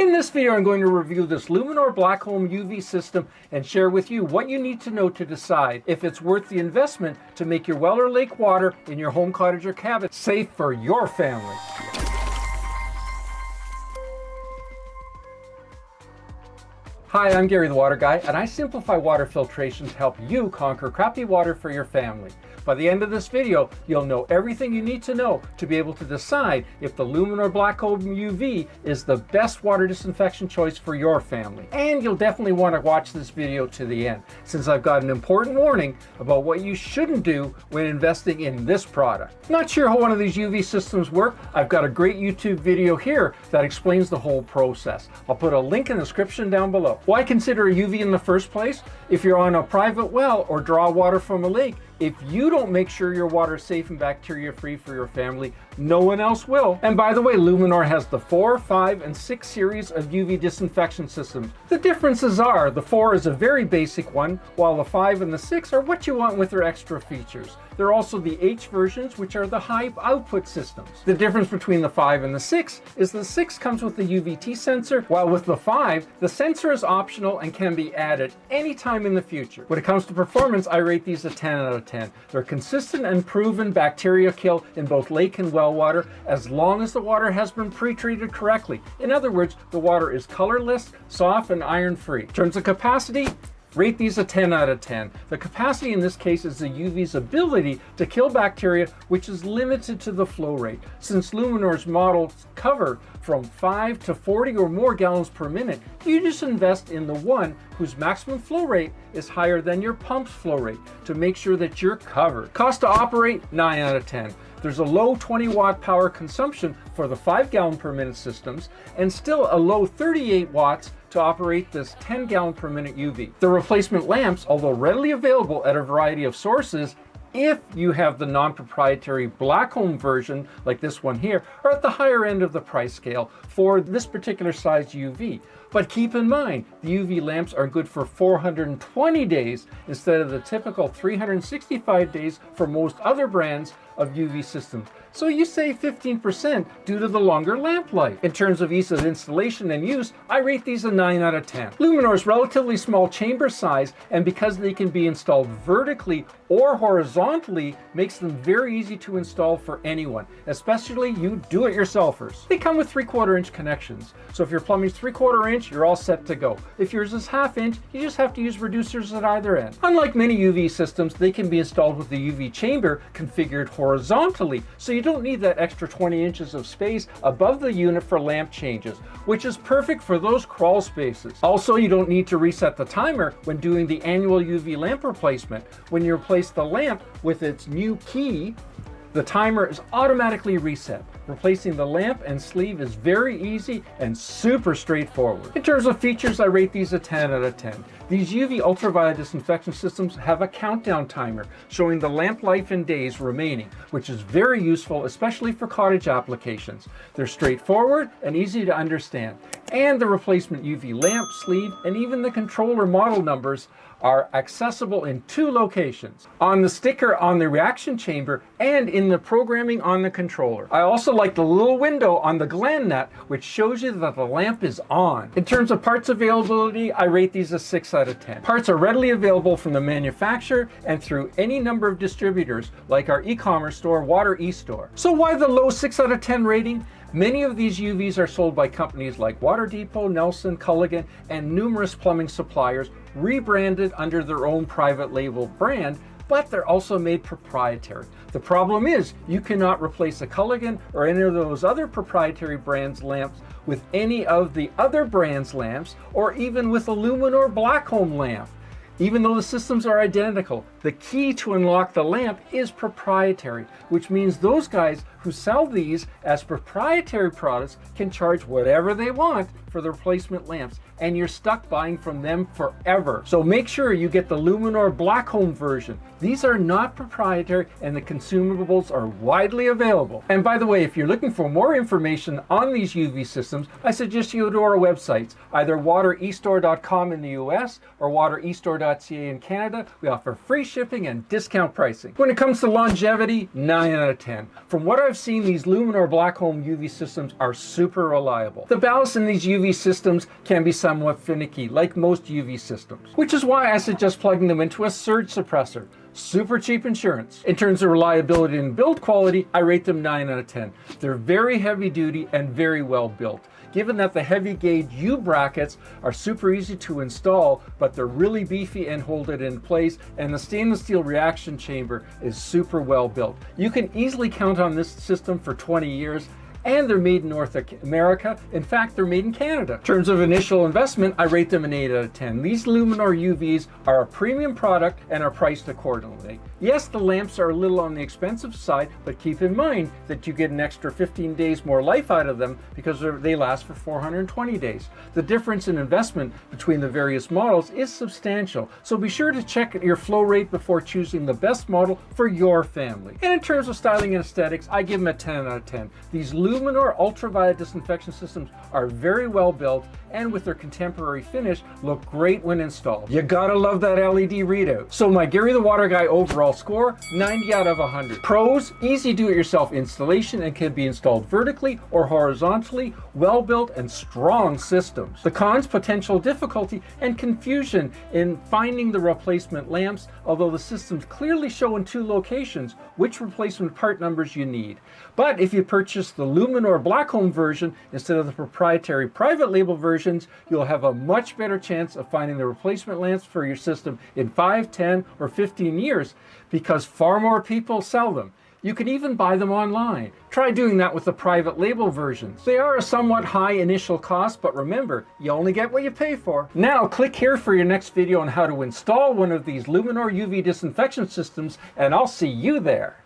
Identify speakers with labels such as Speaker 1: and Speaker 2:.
Speaker 1: In this video, I'm going to review this Luminor Blackcomb UV system and share with you what you need to know to decide if it's worth the investment to make your well or lake water in your home, cottage, or cabin safe for your family. Hi, I'm Gary the Water Guy, and I simplify water filtration to help you conquer crappy water for your family. By the end of this video, you'll know everything you need to know to be able to decide if the Luminor Blackcomb UV is the best water disinfection choice for your family. And you'll definitely want to watch this video to the end, since I've got an important warning about what you shouldn't do when investing in this product. Not sure how one of these UV systems work? I've got a great YouTube video here that explains the whole process. I'll put a link in the description down below. Why consider a UV in the first place? If you're on a private well or draw water from a lake, if you don't make sure your water is safe and bacteria free for your family, no one else will. And by the way, Luminor has the 4, 5, and 6 series of UV disinfection systems. The differences are, the 4 is a very basic one, while the 5 and the 6 are what you want with their extra features. There are also the H versions, which are the high output systems. The difference between the 5 and the 6 is the 6 comes with the UVT sensor, while with the 5, the sensor is optional and can be added anytime in the future. When it comes to performance, I rate these a 10 out of 10. They're consistent and proven bacteria kill in both lake and well water as long as the water has been pre-treated correctly. In other words, the water is colorless, soft, and iron-free. In terms of capacity, rate these a 10 out of 10. The capacity in this case is the UV's ability to kill bacteria, which is limited to the flow rate. Since Luminor's models cover from 5 to 40 or more gallons per minute, you just invest in the one whose maximum flow rate is higher than your pump's flow rate to make sure that you're covered. Cost to operate, 9 out of 10. There's a low 20 watt power consumption for the 5 gallon per minute systems and still a low 38 watts to operate this 10 gallon per minute UV. The replacement lamps, although readily available at a variety of sources, if you have the non-proprietary Blackcomb version, like this one here, are at the higher end of the price scale for this particular size UV. But keep in mind, the UV lamps are good for 420 days instead of the typical 365 days for most other brands of UV systems. So you save 15% due to the longer lamp life. In terms of ease of installation and use, I rate these a 9 out of 10. Luminor's relatively small chamber size, and because they can be installed vertically or horizontally, makes them very easy to install for anyone, especially you do-it-yourselfers. They come with 3/4 inch connections, so if your plumbing's 3/4 inch, you're all set to go. If yours is 1/2 inch, you just have to use reducers at either end. Unlike many UV systems, they can be installed with the UV chamber configured horizontally, so you don't need that extra 20 inches of space above the unit for lamp changes, which is perfect for those crawl spaces. Also, you don't need to reset the timer when doing the annual UV lamp replacement. When you replace the lamp with its new key, the timer is automatically reset. Replacing the lamp and sleeve is very easy and super straightforward. In terms of features, I rate these a 10 out of 10. These UV ultraviolet disinfection systems have a countdown timer showing the lamp life in days remaining, which is very useful, especially for cottage applications. They're straightforward and easy to understand. And the replacement UV lamp, sleeve, and even the controller model numbers are accessible in 2 locations: on the sticker on the reaction chamber and in the programming on the controller. I also like the little window on the gland nut, which shows you that the lamp is on. In terms of parts availability, I rate these a 6 out of 10. Parts are readily available from the manufacturer and through any number of distributors, like our e-commerce store, Water eStore. So why the low 6 out of 10 rating? Many of these UVs are sold by companies like Water Depot, Nelson, Culligan, and numerous plumbing suppliers, rebranded under their own private label brand, but they're also made proprietary. The problem is you cannot replace a Culligan or any of those other proprietary brands lamps with any of the other brands lamps, or even with a Luminor Blackcomb lamp. Even though the systems are identical, the key to unlock the lamp is proprietary, which means those guys who sell these as proprietary products can charge whatever they want for the replacement lamps, and you're stuck buying from them forever. So make sure you get the Luminor Blackcomb version. These are not proprietary and the consumables are widely available. And by the way, if you're looking for more information on these UV systems, I suggest you go to our websites, either waterestore.com in the US or waterestore.ca in Canada. We offer free shipping and discount pricing. When it comes to longevity, 9 out of 10. From what I've I've seen, these Luminor Blackcomb UV systems are super reliable. The ballast in these UV systems can be somewhat finicky, like most UV systems, which is why I suggest plugging them into a surge suppressor. Super cheap insurance. In terms of reliability and build quality, I rate them 9 out of 10. They're very heavy duty and very well built. Given that the heavy gauge U brackets are super easy to install, but they're really beefy and hold it in place, and the stainless steel reaction chamber is super well built. You can easily count on this system for 20 years, and they're made in North America. In fact, they're made in Canada. In terms of initial investment, I rate them an 8 out of 10. These Luminor UVs are a premium product and are priced accordingly. Yes, the lamps are a little on the expensive side, but keep in mind that you get an extra 15 days more life out of them because they last for 420 days. The difference in investment between the various models is substantial, so be sure to check your flow rate before choosing the best model for your family. And in terms of styling and aesthetics, I give them a 10 out of 10. These Luminor ultraviolet disinfection systems are very well built, and with their contemporary finish, look great when installed. You gotta love that LED readout. So my Gary the Water Guy overall score, 90 out of 100. Pros: easy do-it-yourself installation and can be installed vertically or horizontally, well-built and strong systems. The cons: potential difficulty and confusion in finding the replacement lamps, although the systems clearly show in 2 locations which replacement part numbers you need. But if you purchase the Luminor Blackcomb version instead of the proprietary private label versions, you'll have a much better chance of finding the replacement lamps for your system in 5, 10, or 15 years because far more people sell them. You can even buy them online. Try doing that with the private label versions. They are a somewhat high initial cost, but remember, you only get what you pay for. Now click here for your next video on how to install one of these Luminor UV disinfection systems, and I'll see you there.